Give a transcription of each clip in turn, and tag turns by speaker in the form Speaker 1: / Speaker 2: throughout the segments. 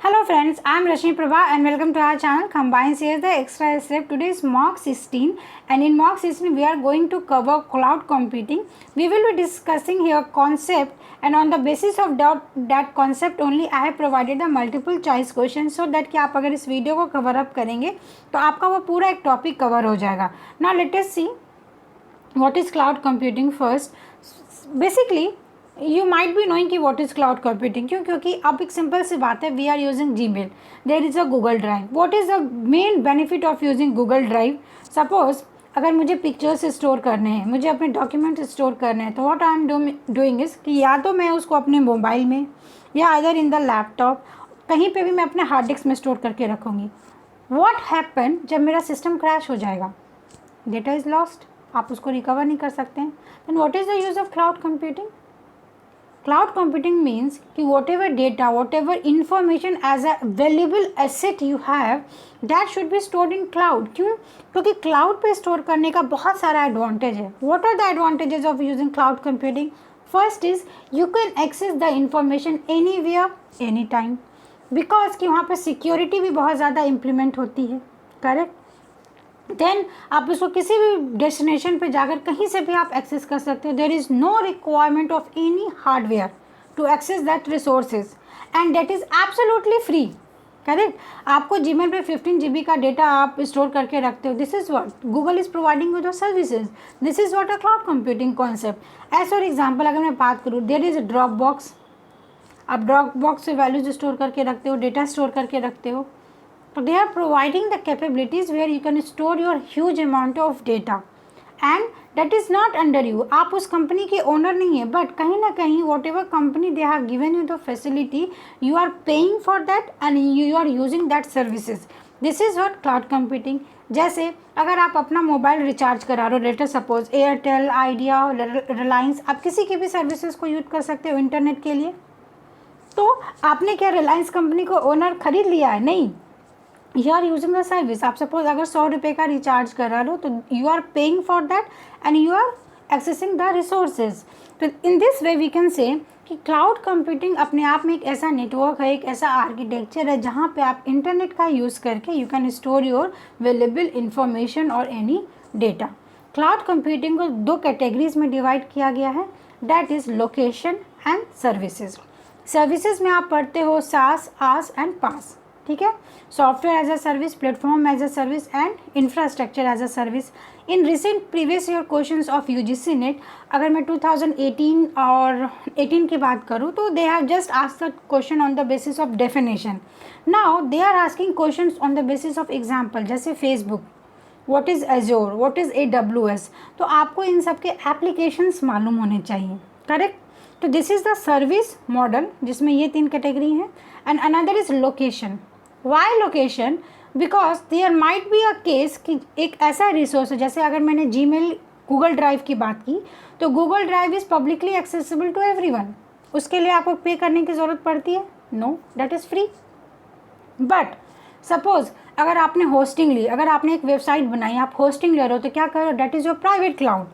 Speaker 1: Hello friends, I am Rashmi Prabha and welcome to our channel Combine CS the Extra Step. Today is mock 16 and in mock 16 we are going to cover cloud computing. We will be discussing here concept and on the basis of that concept only I have provided the multiple choice questions so that कि आप अगर इस video को cover up करेंगे तो आपका वो पूरा एक टॉपिक कवर हो जाएगा. Now let us see what is cloud computing first. Basically you might be knowing कि वॉट इज़ क्लाउड कंप्यूटिंग. क्यों? क्योंकि अब एक सिंपल सी बात है, we are using Gmail, there is a Google Drive. What is the main benefit of using Google Drive? Suppose अगर मुझे पिक्चर्स स्टोर करने हैं, मुझे अपने डॉक्यूमेंट स्टोर करने हैं, तो what I am doing is कि या तो मैं उसको अपने मोबाइल में या अदर इन द लैपटॉप कहीं पे भी मैं अपने हार्ड डिस्क में स्टोर करके रखूँगी. व्हाट हैपन जब मेरा सिस्टम क्रैश हो जाएगा? डेटा इज़ लॉस्ट, आप उसको रिकवर नहीं कर सकते हैं. Then what is the use of cloud computing? Cloud computing means कि whatever data, whatever information as a valuable asset you have, that should be stored in cloud. क्यों? क्योंकि cloud पे store करने का बहुत सारा advantage है. What are the advantages of using cloud computing? First is you can access the information anywhere, anytime. Because कि वहाँ पे security भी बहुत ज़्यादा implement होती है, correct? देन आप उसको किसी भी डेस्टिनेशन पे जाकर कहीं से भी आप एक्सेस कर सकते हो. There is no requirement of any hardware to access that resources and that is absolutely free. Correct? आपको जीमेल पे 15 GB का डेटा आप स्टोर करके रखते हो. This is what Google is providing you the services. This is what a cloud computing concept. As for example अगर मैं बात करूँ, there is a Dropbox. आप ड्रॉप बॉक्स से वैल्यूज स्टोर करके रखते हो, डेटा स्टोर करके रखते हो. So they are providing the capabilities where you can store your huge amount of data and that is not under you. आप उस कंपनी के ओनर नहीं है, बट कहीं ना कहीं whatever company they have given you the facility, you are paying for that and you are using that services. This is what cloud computing. जैसे अगर आप अपना मोबाइल रिचार्ज करा रहे हो, लेटर सपोज एयरटेल, आइडिया, रिलायंस, आप किसी की भी सर्विसेज को यूज कर सकते हो इंटरनेट के लिए. तो आपने क्या रिलायंस कंपनी को ओनर खरीद लिया है? नहीं, you are using the service. आप सपोज अगर 100 रुपये का रिचार्ज करा लो तो you are paying for that and you are accessing the resources. तो in this way we can say कि क्लाउड कंप्यूटिंग अपने आप में एक ऐसा नेटवर्क है, एक ऐसा आर्किटेक्चर है जहाँ पे आप इंटरनेट का यूज़ करके you can store your available information और एनी डेटा. क्लाउड कंप्यूटिंग को दो कैटेगरीज में डिवाइड किया गया है, that is location and services. Services में आप पढ़ते हो सास, आस एंड पास. ठीक है? Software as a service, platform as a service and infrastructure as a service. In recent previous year questions of UGC NET, अगर मैं 2018 और 18 की बात करूँ तो they have just asked the question on the basis of definition. Now they are asking questions on the basis of example, जैसे Facebook, what is Azure, what is AWS. तो आपको इन सब के एप्लीकेशंस मालूम होने चाहिए. करेक्ट? तो this is the service model जिसमें ये 3 कैटेगरी हैं. And another is location. Why location? Because there might be a case कि एक ऐसा रिसोर्स है, जैसे अगर मैंने जीमेल गूगल ड्राइव की बात की तो Google Drive is publicly accessible to everyone. उसके लिए आपको पे करने की ज़रूरत पड़ती है? No, that is free. But suppose अगर आपने होस्टिंग ली, अगर आपने एक वेबसाइट बनाई, आप होस्टिंग ले रहे हो, तो क्या करो? That is your private cloud,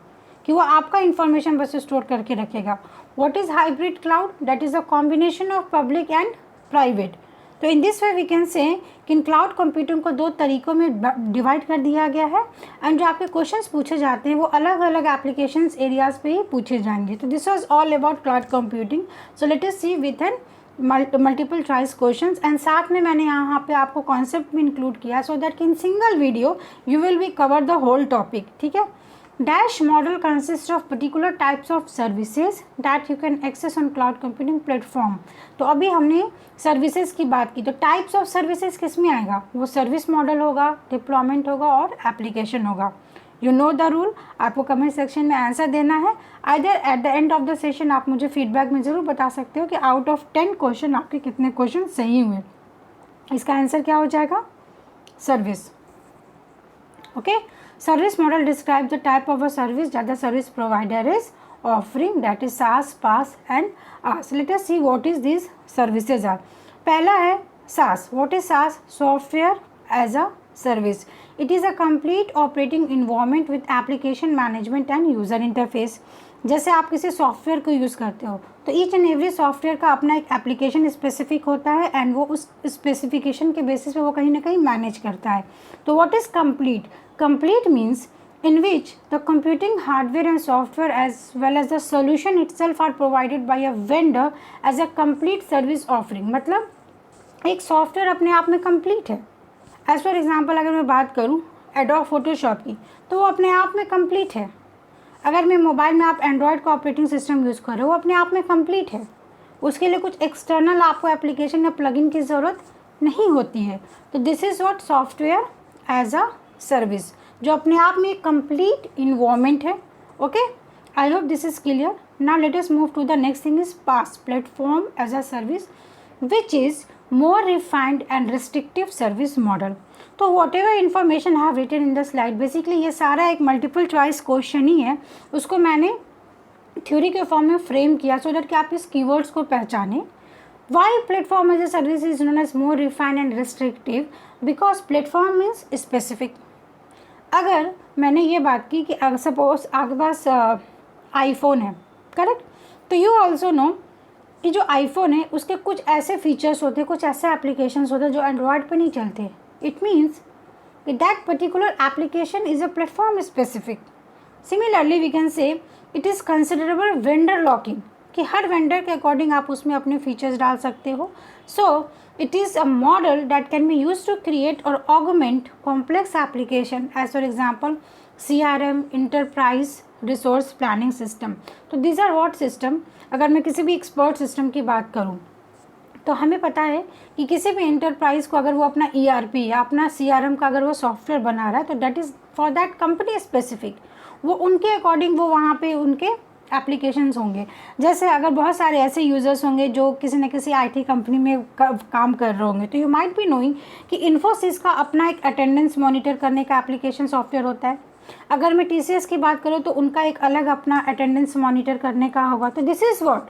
Speaker 1: कि वो आपका इन्फॉर्मेशन बस स्टोर करके रखेगा. What is hybrid cloud? That is a combination of public and private. तो in this way we can say कि इन क्लाउड कंप्यूटिंग को 2 तरीकों में डिवाइड कर दिया गया है एंड जो आपके क्वेश्चंस पूछे जाते हैं वो अलग अलग एप्लीकेशंस एरियाज पे ही पूछे जाएंगे. तो this was all about cloud computing. So let us see with an multiple choice questions and साथ में मैंने यहाँ पे आपको कॉन्सेप्ट भी इंक्लूड किया so that in single video you will be cover the whole topic. ठीक है? Dash model consists of particular types of services that you can access on cloud computing platform. तो अभी हमने सर्विसेज की बात की, तो टाइप्स ऑफ सर्विसेज किस में आएगा? वो सर्विस मॉडल होगा, डिप्लॉयमेंट होगा और एप्लीकेशन होगा. You know the rule. आपको कमेंट सेक्शन में आंसर देना है. Either eight the end of the session आप मुझे फीडबैक में ज़रूर बता सकते हो कि आउट ऑफ 10 क्वेश्चन आपके कितने क्वेश्चन सही हुए. इसका आंसर क्या हो जाएगा? Service. Okay? Service model describes the type of a service that the service provider is offering, that is SaaS, PaaS and IaaS. Let us see what is these services are. पहला है SaaS. What is SaaS? Software as a service. It is a complete operating environment with application management and user interface. जैसे आप किसी software को use करते हो तो each and every software का अपना एक एप्लीकेशन स्पेसिफिक होता है एंड वो उस स्पेसिफिकेशन के बेसिस पे वो कहीं ना कहीं मैनेज करता है. तो what is complete? Complete means in which the computing hardware and software as well as the solution itself are provided by a vendor as a complete service offering. मतलब एक सॉफ्टवेयर अपने आप में कंप्लीट है. As for example अगर मैं बात करूं एडोब फोटोशॉप की तो वो अपने आप में कंप्लीट है. अगर मैं मोबाइल में आप एंड्रॉयड का ऑपरेटिंग सिस्टम यूज़ कर रहे हो वो अपने आप में कंप्लीट है. उसके लिए कुछ एक्सटर्नल आपको एप्लीकेशन या प्लगइन की ज़रूरत नहीं होती है. तो this is what software as a service, जो अपने आप में एक कंप्लीट इन्वायरमेंट है. Okay, I hope this is clear. Now let us move to the next thing is PaaS platform as a service which is more refined and restrictive service model. तो whatever information I have written in the slide, basically ये सारा एक multiple choice question ही है. उसको मैंने theory के form में frame किया सो दैट कि आप इस कीवर्ड्स को पहचानें. Why platform as a service is known as more refined and restrictive? Because platform means specific. अगर मैंने ये बात की कि अगर सपोज आपके पास आईफोन है, करेक्ट, तो यू ऑल्सो नो कि जो आईफोन है उसके कुछ ऐसे फीचर्स होते हैं, कुछ ऐसे एप्लीकेशंस होते हैं जो एंड्रॉयड पे नहीं चलते. इट मीन्स कि that particular application is a platform specific. Similarly we can say it is considerable vendor locking, कि हर वेंडर के अकॉर्डिंग आप उसमें अपने फीचर्स डाल सकते हो. सो it is a model that can be used to create or augment complex application as for example CRM, enterprise resource planning system. तो these are what system. अगर मैं किसी भी एक्सपर्ट सिस्टम की बात करूँ तो हमें पता है कि किसी भी एंटरप्राइज को अगर वो अपना ERP या अपना CRM का अगर वो सॉफ्टवेयर बना रहा है तो that is for that company specific. वो उनके अकॉर्डिंग वो वहाँ पे उनके एप्लीकेशंस होंगे. जैसे अगर बहुत सारे ऐसे यूज़र्स होंगे जो किसी न किसी IT कंपनी में काम कर रहे होंगे तो यू माइट बी नोइंग कि इन्फोसिस का अपना एक अटेंडेंस मॉनिटर करने का एप्लीकेशन सॉफ्टवेयर होता है. अगर मैं TCS की बात करूँ तो उनका एक अलग अपना अटेंडेंस मॉनिटर करने का होगा. तो this is what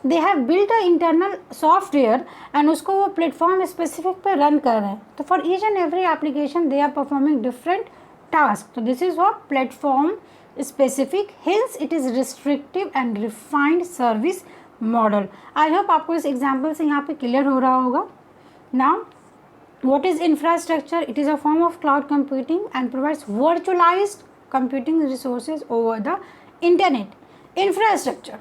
Speaker 1: they have built a internal software and उसको वो प्लेटफॉर्म स्पेसिफिक पे रन कर रहे हैं. तो for each and every application they are performing different task. तो this is what platform specific, hence it is restrictive and refined service model. I hope आपको इस एग्जाम्पल से यहाँ पे क्लियर हो रहा होगा. Now what is infrastructure? It is a form of cloud computing and provides virtualized computing resources over the internet. Infrastructure,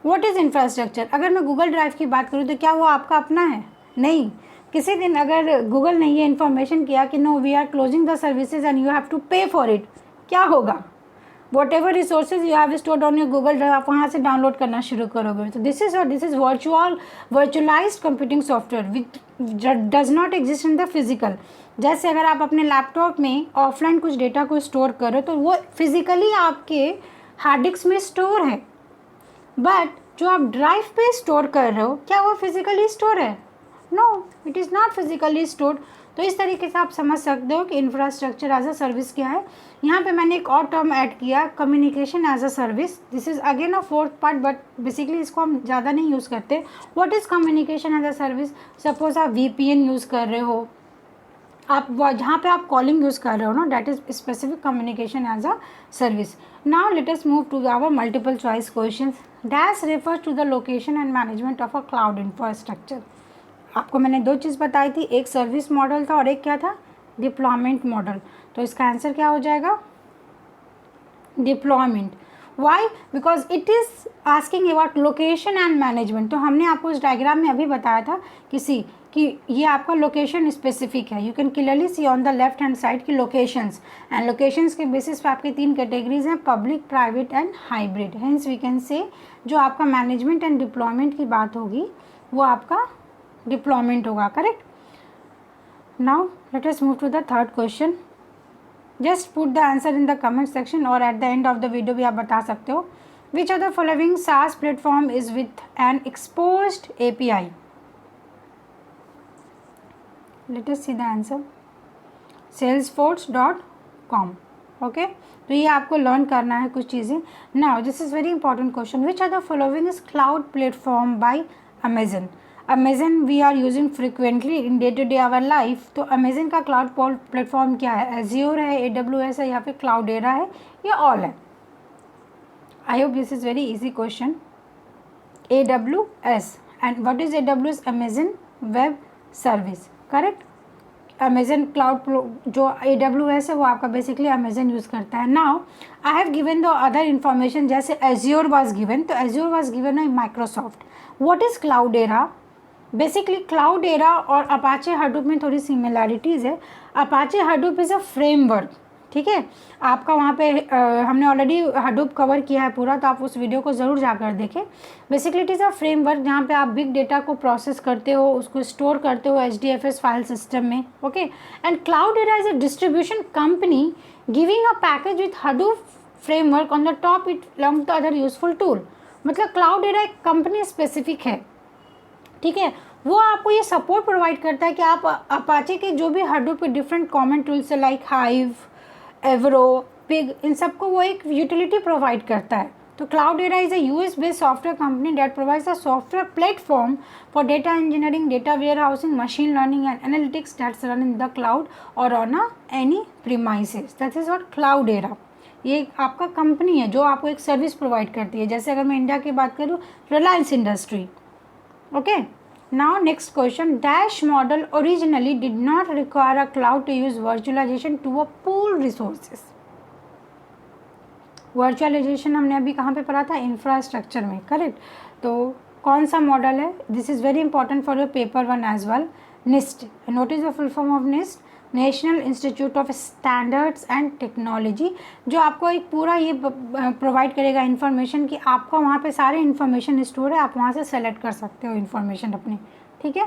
Speaker 1: what is infrastructure? अगर मैं गूगल ड्राइव की बात करूँ तो क्या वो आपका अपना है? नहीं. किसी दिन अगर गूगल ने ये इन्फॉर्मेशन किया कि no we are closing the services and you have to pay for it, क्या होगा? Whatever resources you have stored on your Google Drive आप वहाँ से डाउनलोड करना शुरू करोगे. तो this is virtualised computing software which does not exist in the physical. जैसे अगर आप अपने लैपटॉप में ऑफलाइन कुछ डेटा को स्टोर करो तो वो फिजिकली आपके हार्ड डिस्क में स्टोर है, बट जो आप ड्राइव पे स्टोर कर रहे हो क्या वो फिजिकली स्टोर है? No, it is not physically stored. तो इस तरीके से आप समझ सकते हो कि इंफ्रास्ट्रक्चर एज अ सर्विस क्या है. यहाँ पे मैंने एक और टर्म ऐड किया, communication as a service. This is again a fourth part but basically इसको हम ज़्यादा नहीं यूज़ करते. What is communication as a service? Suppose आप VPN यूज़ कर रहे हो, आप जहाँ पे आप कॉलिंग यूज़ कर रहे हो ना, that is specific communication as a service. Now let us move to our multiple choice questions. Dash refers to the location and management of a cloud infrastructure. आपको मैंने दो चीज़ बताई थी, एक सर्विस मॉडल था और एक क्या था? Deployment model. तो इसका आंसर क्या हो जाएगा? Deployment. Why? Because it is asking about location and management. तो हमने आपको इस डायग्राम में अभी बताया था कि ये आपका लोकेशन स्पेसिफिक है. You can clearly see on the left hand side की लोकेशंस, एंड लोकेशंस के बेसिस पे आपकी 3 कैटेगरीज हैं, public, private and hybrid. Hence we can say जो आपका मैनेजमेंट एंड डिप्लॉयमेंट की बात होगी वो आपका डिप्लॉयमेंट होगा. Correct. Now let us move to the third question. Just put the answer in the comment section और at the end of the video भी आप बता सकते हो. Which are the following SaaS platform is with an exposed API? Let us see the answer. salesforce.com. Okay, तो ये आपको learn करना है कुछ चीज़ें. Now this is very important question. Which are the following is cloud platform by Amazon? Amazon we are using frequently in day to day our life. तो Amazon का cloud platform क्या है? एज्योर है, AWS है या फिर क्लाउडेरा है या ऑल है? I hope this is very easy question. AWS, and what is AWS? Amazon Web Service, correct? Amazon cloud जो AWS है वो आपका बेसिकली अमेजन यूज़ करता है. Now I have given the other information, जैसे एज्योर वाज गिवन, तो azure was given by Microsoft. What is क्लाउडेरा? Basically क्लाउडेरा और Apache Hadoop में थोड़ी सिमिलैरिटीज़ है. Apache Hadoop is a framework, ठीक है. आपका वहाँ पे हमने ऑलरेडी हडूप कवर किया है पूरा, तो आप उस वीडियो को ज़रूर जाकर देखें. Basically it is a framework जहाँ पे आप बिग डेटा को प्रोसेस करते हो, उसको स्टोर करते हो HDFS फाइल सिस्टम में, okay. And क्लाउडेरा is a distribution company giving a package with Hadoop framework on the top it along the other useful tool. मतलब क्लाउडेरा एक कंपनी स्पेसिफिक है, ठीक है. वो आपको ये सपोर्ट प्रोवाइड करता है कि आप अपाचे के जो भी हडूप के डिफरेंट कॉमन टूल्स है लाइक हाइव, एवरो, पिग, इन सबको वो एक यूटिलिटी प्रोवाइड करता है. तो Cloudera is a US based software company that provides a software platform for data engineering, data warehousing, machine learning and analytics that's run in the cloud और on any premises. That is what Cloudera. ये आपका company है जो आपको एक service provide करती है. जैसे अगर मैं इंडिया की बात करूँ, Reliance industry, okay. Now next question, Dash model originally did not require a cloud to use virtualization to a pool resources. Virtualisation हमने अभी कहाँ पे पढ़ा था? इंफ्रास्ट्रक्चर में, करेक्ट. तो कौन सा मॉडल है? This is very important for your paper 1 as well. NIST. Note is the full form of NIST? National institute of standards and technology, जो आपको एक पूरा ये प्रोवाइड करेगा इन्फॉर्मेशन कि आपका वहाँ पे सारे इन्फॉर्मेशन स्टोर है, आप वहाँ से सेलेक्ट कर सकते हो इन्फॉर्मेशन अपनी, ठीक है.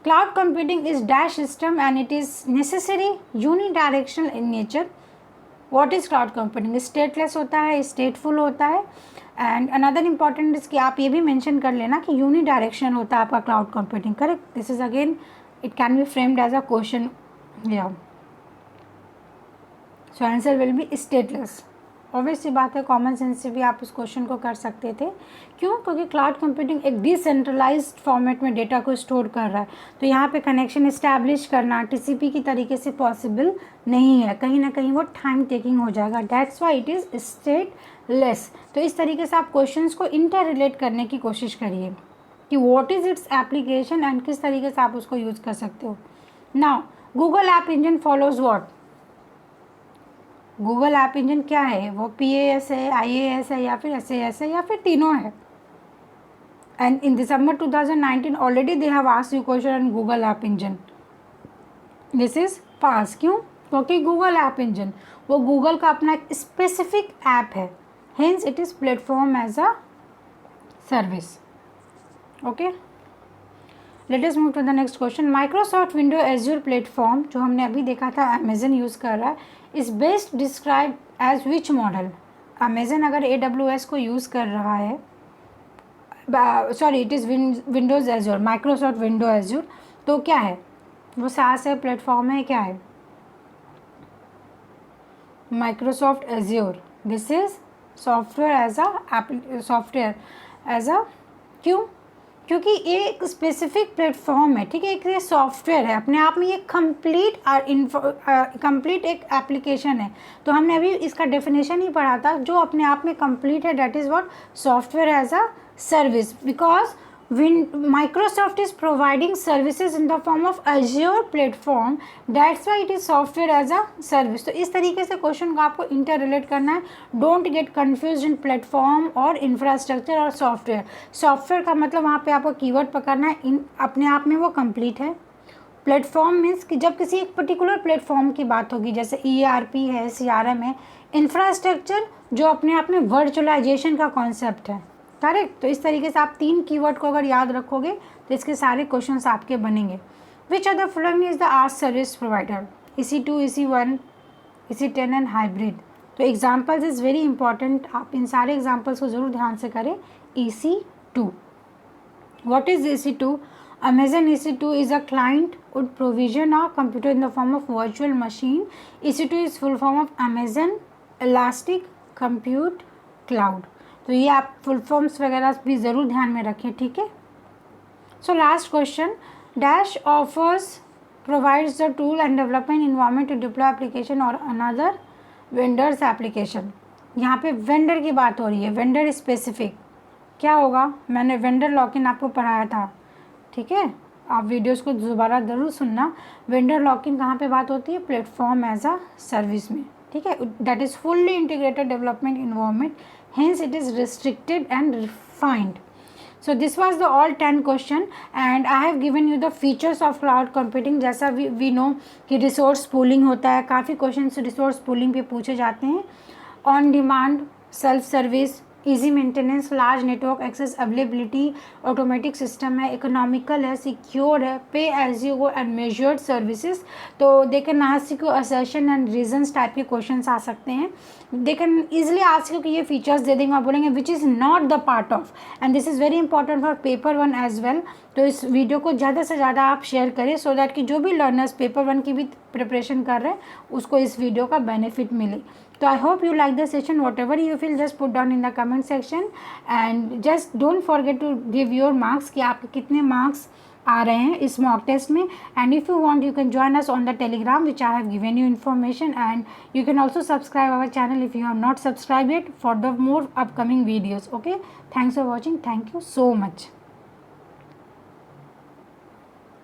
Speaker 1: Cloud computing is dash system and it is necessary unidirectional in nature. What is cloud computing? Stateless होता है, स्टेटफुल होता है. एंड अनदर इंपॉर्टेंट इज कि आप ये भी मेंशन कर लेना कि यूनिडायरेक्शनल होता है आपका cloud computing, correct. This is again it can be framed as a question. Yeah. So answer will be stateless. Obvious सी बात है, कॉमन सेंस से भी आप इस क्वेश्चन को कर सकते थे. क्यों? क्योंकि क्लाउड कंप्यूटिंग एक डिसेंट्रलाइज्ड फॉर्मेट में डेटा को स्टोर कर रहा है. तो यहाँ पे कनेक्शन इस्टेब्लिश करना TCP की तरीके से पॉसिबल नहीं है. कहीं ना कहीं वो टाइम टेकिंग हो जाएगा. That's why it is stateless. तो इस तरीके से आप क्वेश्चंस को इंटर रिलेट करने की कोशिश करिए कि what is its application and किस तरीके से आप उसको यूज़ कर सकते हो. Now Google app engine follows what? Google app engine क्या है? वो PAS है, IAS है या फिर SAS है या फिर तीनों है. And in December 2019 already they have asked you question on Google app engine. This is PaaS. क्यों? क्योंकि गूगल ऐप इंजन वो गूगल का अपना एक स्पेसिफिक ऐप है. Hence it is platform as a service. Okay, let us move to the next question. Microsoft window Azure platform, जो हमने अभी देखा था अमेजन यूज़ कर रहा है, is best describe as which model? Amazon अगर AWS को यूज़ कर रहा है, sorry it is Windows Azure, Microsoft window Azure, तो क्या है वो? सास है, प्लेटफॉर्म है, क्या है? Microsoft Azure. This is software as a क्यों? क्योंकि ये एक स्पेसिफिक प्लेटफॉर्म है, ठीक है. एक ये सॉफ्टवेयर है अपने आप में, ये कंप्लीट एक एप्लीकेशन है. तो हमने अभी इसका डेफिनेशन ही पढ़ा था, जो अपने आप में कंप्लीट है, that is what? Software as a service. Because Microsoft is providing services in the form of Azure platform, that's why it is software as a service. तो इस तरीके से क्वेश्चन को आपको इंटर रिलेट करना है. Don't get confuse in platform और infrastructure और सॉफ्टवेयर. सॉफ्टवेयर का मतलब वहाँ पे आपको कीवर्ड पकड़ना है, इन अपने आप में वो कंप्लीट है. प्लेटफॉर्म मीन्स कि जब किसी एक पर्टिकुलर प्लेटफॉर्म की बात होगी, जैसे ERP है, CRM है. इंफ्रास्ट्रक्चर जो अपने आप में वर्चुअलाइजेशन का कॉन्सेप्ट है, करेक्ट. तो इस तरीके से आप 3 कीवर्ड को अगर याद रखोगे तो इसके सारे क्वेश्चंस आपके बनेंगे. Which other following is the ask service provider? EC2, EC1, EC10 and hybrid. तो एग्जाम्पल्स इज़ वेरी इंपॉर्टेंट, आप इन सारे एग्जाम्पल्स को ज़रूर ध्यान से करें. EC2, what is EC2? Amazon EC2 is a client would provision a computer in the form of virtual machine. EC2 is full form of Amazon Elastic Compute Cloud. तो ये आप फुल फॉर्म्स वगैरह भी ज़रूर ध्यान में रखें, ठीक है. So last question, dash offers provides the tool and development environment to deploy application और अनदर वेंडर्स एप्लीकेशन. यहाँ पे वेंडर की बात हो रही है, वेंडर स्पेसिफिक क्या होगा, मैंने वेंडर लॉक-इन आपको पढ़ाया था, ठीक है, आप वीडियोस को दोबारा ज़रूर सुनना। वेंडर लॉक-इन कहाँ पे बात होती है, प्लेटफॉर्म एज अ सर्विस में, ठीक है, that is fully integrated development environment, hence it is restricted and refined. So this was the all 10 question and I have given you the features of cloud computing. जैसा we know कि resource pooling होता है, काफ़ी questions resource pooling पे पूछे जाते हैं. On demand, self service, easy maintenance, large network access, availability, automatic system है, economical है, secure है, pay as you go and measured services. तो they can ask you assertion and reasons type के questions आ सकते हैं. They can easily ask you कि ये features दे देंगे, आप बोलेंगे which is not the part of, and this is very important for paper 1 as well. तो इस वीडियो को ज़्यादा से ज़्यादा आप शेयर करें सो दैट कि जो भी लर्नर्स पेपर 1 की भी प्रिपरेशन कर रहे हैं उसको इस वीडियो का बेनिफिट मिले. तो I hope you like the session. Whatever you feel just put down in the comment section and just don't forget to give your marks कि आपके कितने मार्क्स आ रहे हैं इस मॉक टेस्ट में. And if you want you can join us on the Telegram which I have given you information and you can also subscribe our channel if you have not subscribed yet for the more upcoming videos. Okay, thanks for watching. Thank you so much.